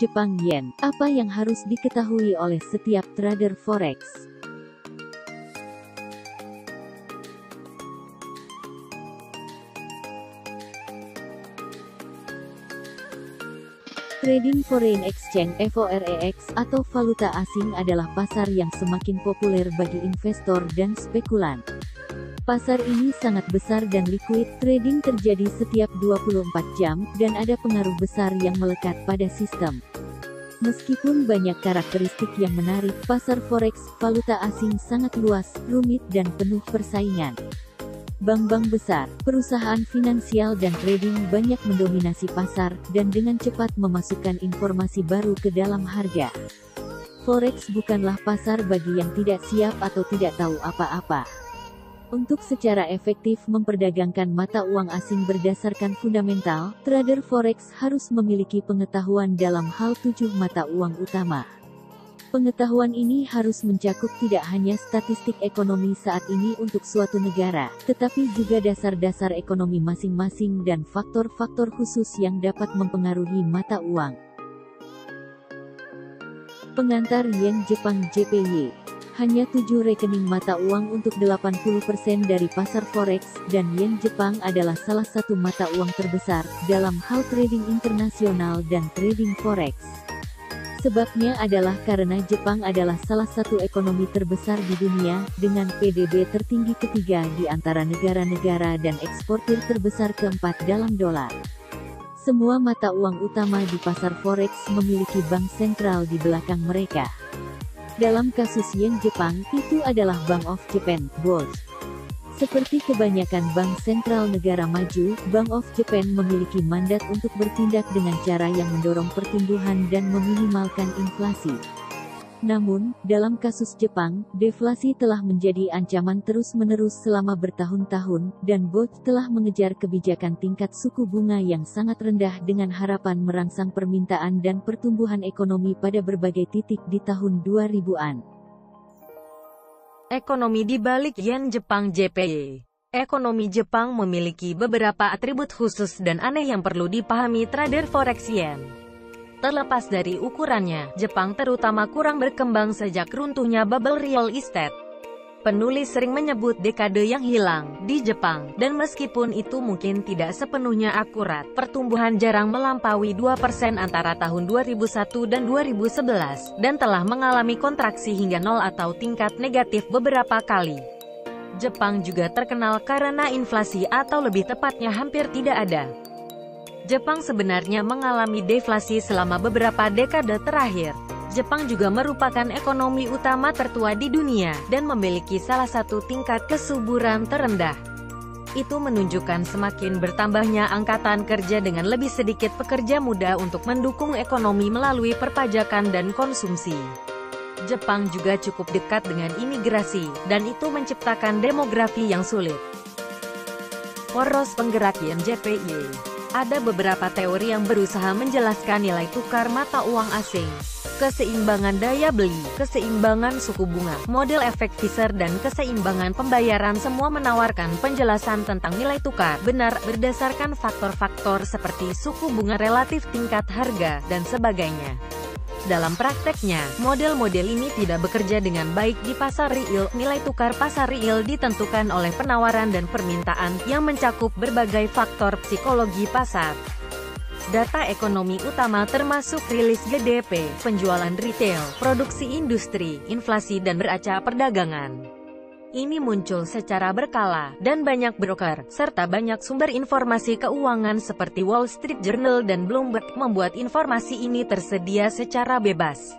Jepang Yen, apa yang harus diketahui oleh setiap trader forex? Trading Foreign Exchange (FOREX) atau valuta asing adalah pasar yang semakin populer bagi investor dan spekulan. Pasar ini sangat besar dan liquid, trading terjadi setiap 24 jam, dan ada pengaruh besar yang melekat pada sistem. Meskipun banyak karakteristik yang menarik, pasar forex valuta asing sangat luas, rumit dan penuh persaingan. Bank-bank besar, perusahaan finansial dan trading banyak mendominasi pasar, dan dengan cepat memasukkan informasi baru ke dalam harga. Forex bukanlah pasar bagi yang tidak siap atau tidak tahu apa-apa. Untuk secara efektif memperdagangkan mata uang asing berdasarkan fundamental, trader forex harus memiliki pengetahuan dalam hal 7 mata uang utama. Pengetahuan ini harus mencakup tidak hanya statistik ekonomi saat ini untuk suatu negara, tetapi juga dasar-dasar ekonomi masing-masing dan faktor-faktor khusus yang dapat mempengaruhi mata uang. Pengantar Yen Jepang JPY. Hanya 7 rekening mata uang untuk 80% dari pasar forex, dan Yen Jepang adalah salah satu mata uang terbesar dalam hal trading internasional dan trading forex. Sebabnya adalah karena Jepang adalah salah satu ekonomi terbesar di dunia, dengan PDB tertinggi ketiga di antara negara-negara dan eksportir terbesar keempat dalam dolar. Semua mata uang utama di pasar forex memiliki bank sentral di belakang mereka. Dalam kasus Yen Jepang, itu adalah Bank of Japan, BOJ. Seperti kebanyakan bank sentral negara maju, Bank of Japan memiliki mandat untuk bertindak dengan cara yang mendorong pertumbuhan dan meminimalkan inflasi. Namun, dalam kasus Jepang, deflasi telah menjadi ancaman terus-menerus selama bertahun-tahun, dan BOJ telah mengejar kebijakan tingkat suku bunga yang sangat rendah dengan harapan merangsang permintaan dan pertumbuhan ekonomi pada berbagai titik di tahun 2000-an. Ekonomi di balik Yen Jepang JPY. Ekonomi Jepang memiliki beberapa atribut khusus dan aneh yang perlu dipahami trader forex yen. Terlepas dari ukurannya, Jepang terutama kurang berkembang sejak runtuhnya bubble real estate. Penulis sering menyebut dekade yang hilang di Jepang, dan meskipun itu mungkin tidak sepenuhnya akurat, pertumbuhan jarang melampaui 2% antara tahun 2001 dan 2011, dan telah mengalami kontraksi hingga 0 atau tingkat negatif beberapa kali. Jepang juga terkenal karena inflasi atau lebih tepatnya hampir tidak ada. Jepang sebenarnya mengalami deflasi selama beberapa dekade terakhir. Jepang juga merupakan ekonomi utama tertua di dunia, dan memiliki salah satu tingkat kesuburan terendah. Itu menunjukkan semakin bertambahnya angkatan kerja dengan lebih sedikit pekerja muda untuk mendukung ekonomi melalui perpajakan dan konsumsi. Jepang juga cukup dekat dengan imigrasi, dan itu menciptakan demografi yang sulit. Poros penggerak Yen JPY. Ada beberapa teori yang berusaha menjelaskan nilai tukar mata uang asing, keseimbangan daya beli, keseimbangan suku bunga, model efek Fisher dan keseimbangan pembayaran. Semua menawarkan penjelasan tentang nilai tukar benar berdasarkan faktor-faktor seperti suku bunga relatif, tingkat harga, dan sebagainya. Dalam prakteknya, model-model ini tidak bekerja dengan baik di pasar real. Nilai tukar pasar real ditentukan oleh penawaran dan permintaan, yang mencakup berbagai faktor psikologi pasar. Data ekonomi utama termasuk rilis GDP, penjualan retail, produksi industri, inflasi dan neraca perdagangan. Ini muncul secara berkala, dan banyak broker, serta banyak sumber informasi keuangan seperti Wall Street Journal dan Bloomberg, membuat informasi ini tersedia secara bebas.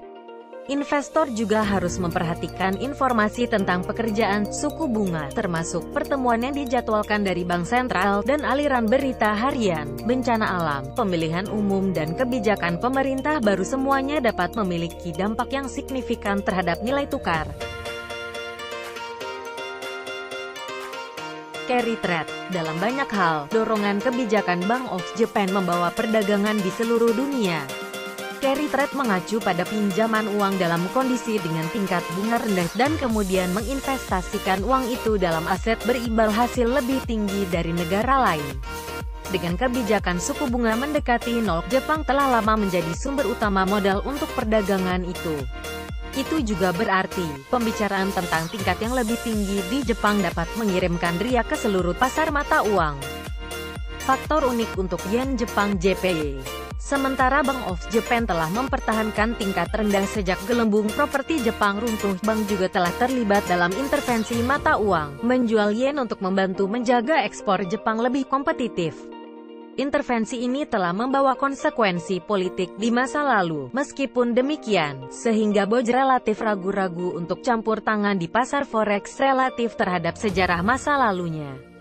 Investor juga harus memperhatikan informasi tentang pekerjaan suku bunga, termasuk pertemuan yang dijadwalkan dari bank sentral, dan aliran berita harian, bencana alam, pemilihan umum dan kebijakan pemerintah baru. Semuanya dapat memiliki dampak yang signifikan terhadap nilai tukar. Carry trade. Dalam banyak hal, dorongan kebijakan Bank of Japan membawa perdagangan di seluruh dunia. Carry trade mengacu pada pinjaman uang dalam kondisi dengan tingkat bunga rendah, dan kemudian menginvestasikan uang itu dalam aset berimbal hasil lebih tinggi dari negara lain. Dengan kebijakan suku bunga mendekati 0, Jepang telah lama menjadi sumber utama modal untuk perdagangan itu. Itu juga berarti, pembicaraan tentang tingkat yang lebih tinggi di Jepang dapat mengirimkan riak ke seluruh pasar mata uang. Faktor unik untuk yen Jepang JPY. Sementara Bank of Japan telah mempertahankan tingkat rendah sejak gelembung properti Jepang runtuh, bank juga telah terlibat dalam intervensi mata uang, menjual yen untuk membantu menjaga ekspor Jepang lebih kompetitif. Intervensi ini telah membawa konsekuensi politik di masa lalu. Meskipun demikian, sehingga BOJ relatif ragu-ragu untuk campur tangan di pasar forex relatif terhadap sejarah masa lalunya.